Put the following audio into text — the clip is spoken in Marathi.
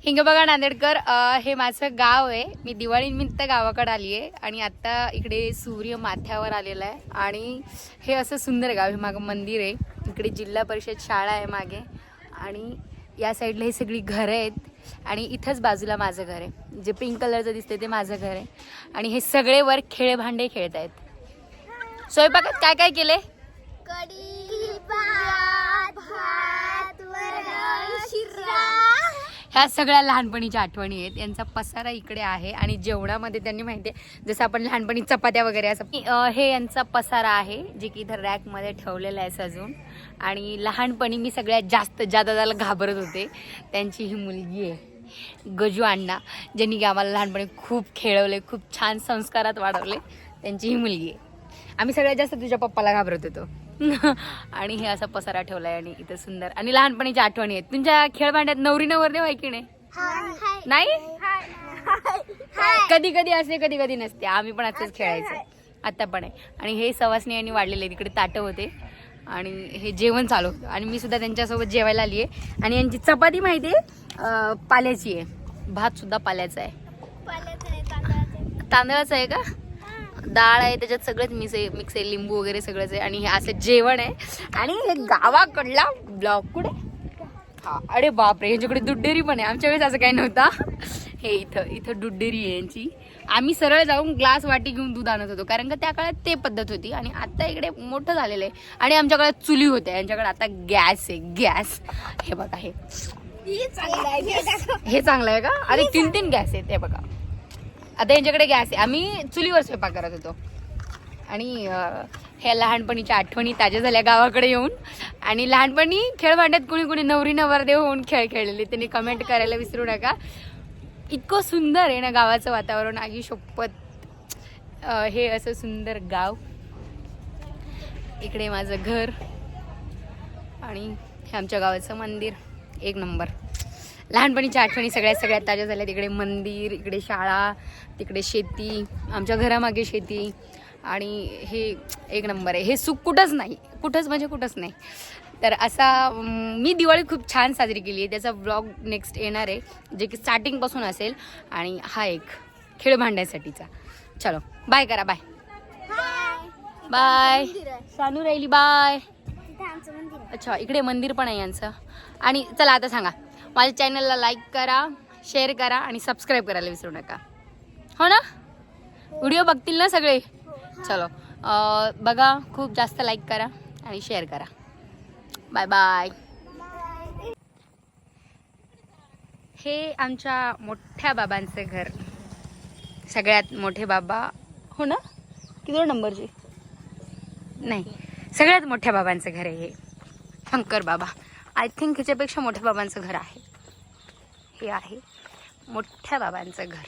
हिंग बघा नांदेडकर, हे माझं गाव आहे. मी दिवाळीनिमित्त गावाकडे आली आहे आणि आता इकडे सूर्य माथ्यावर आलेला आहे. आणि हे असं सुंदर गाव आहे. मागं मंदिर आहे, इकडे जिल्हा परिषद शाळा आहे मागे, आणि या साईडला ही सगळी घरं आहेत. आणि इथंच बाजूला माझं घर आहे, जे पिंक कलरचं दिसते ते माझं घर आहे. आणि हे सगळे वर खेळ भांडे खेळत आहेत. स्वयंपाकात काय काय केले? कढी, भात, वरण, शिरा. ह्या सगळ्या लहानपणीच्या आठवणी आहेत. यांचा पसारा इकडे आहे. आणि जेवणामध्ये त्यांनी माहिती आहे, जसं आपण लहानपणी चपात्या वगैरे असं, हे यांचा पसारा आहे जे की इथं रॅकमध्ये ठेवलेला आहे सजून. आणि लहानपणी मी सगळ्यात जास्त ज्या दादाला घाबरत होते त्यांची ही मुलगी आहे, गजू अण्णा, ज्यांनी की आम्हाला लहानपणी खूप खेळवले, खूप छान संस्कारात वाढवले. त्यांची ही मुलगी आहे. आम्ही सगळ्यात जास्त तुझ्या पप्पाला घाबरत होतो. आणि हे असा पसारा ठेवलाय आणि इथं सुंदर आणि लहानपणीच्या आठवणी आहेत. तुमच्या खेळभांड्यात नवरी नवरदेव आहे की नाही? नाही, कधी कधी असते कधी कधी नसते. आम्ही पण असंच खेळायचो, आता पण आहे. आणि हे सवासणी यांनी वाढलेले, तिकडे ताटं होते आणि हे जेवण चालू होतं. आणि मी सुद्धा त्यांच्यासोबत जेवायला आली आहे. आणि यांची चपाती माहिती आहे पाल्याची आहे, भात सुद्धा पाल्याचा आहे. तांदळाचा आहे का? डाळ आहे, त्याच्यात सगळंच मिक्स आहे, लिंबू वगैरे सगळंच आहे. आणि हे असं जेवण आहे. आणि हे गावाकडला ब्लॉक कुठे? हा, अरे बापरे, यांच्याकडे दुधडेरी पण आहे. आमच्या वेळेस असं काही नव्हतं. हे इथं दुधडेरी आहे यांची. आम्ही सरळ जाऊन ग्लास वाटी घेऊन दूध आणत होतो, कारण का त्या काळात ते पद्धत होती. आणि आता इकडे मोठं झालेलं आहे. आणि आमच्या काळात चुली होत्या, यांच्याकडे आता गॅस आहे, गॅस. हे बघा, हे चांगलं आहे का? अरे 3 गॅस आहेत. हे बघा, आता यांच्याकडे गॅस आहे. आम्ही चुलीवर स्वयंपाक करत होतो. आणि ह्या लहानपणीच्या आठवणी ताज्या झाल्या गावाकडे येऊन. आणि लहानपणी खेळभांड्यात कुणी कुणी नवरी नवरदेव होऊन खेळ खेळलेले त्यांनी कमेंट करायला विसरू नका. इतकं सुंदर आहे ना गावाचं वातावरण. आगी शपथ, हे असं सुंदर गाव. इकडे माझं घर आणि हे आमच्या गावाचं मंदिर, एक नंबर. लहानपणीच्या आठवणी सगळ्यात ताज्या झाल्या. तिकडे मंदिर, इकडे शाळा, तिकडे शेती, आमच्या घरामागे शेती. आणि हे एक नंबर आहे. हे सुख कुठंच नाही, कुठंच म्हणजे कुठंच नाही. तर असा मी दिवाळी खूप छान साजरी केली आहे. त्याचा ब्लॉग नेक्स्ट येणार आहे, जे की स्टार्टिंगपासून असेल. आणि हा एक खेळ भांड्यासाठीचा. चलो बाय करा, बाय बाय. सानू राहिली, बाय. अच्छा, इकडे मंदिर पण आहे यांचं. आणि चला आता सांगा, माझ्या चॅनलला लाईक करा, शेअर करा आणि सबस्क्राईब करायला विसरू नका, हो ना? व्हिडिओ बघतील ना सगळे? चलो बघा, खूप जास्त लाईक करा आणि शेअर करा. Bye bye. हे आमच्या मोठ्या बाबांचं घर, सगळ्यात मोठे बाबा, हो ना? किती नंबरचे? नाही, सगळ्यात मोठ्या बाबांचं घर आहे हे, शंकर बाबा. आय थिंक ह्याच्यापेक्षा मोठ्या बाबांचं घर आहे. हे आहे मोठ्या बाबांचं घर.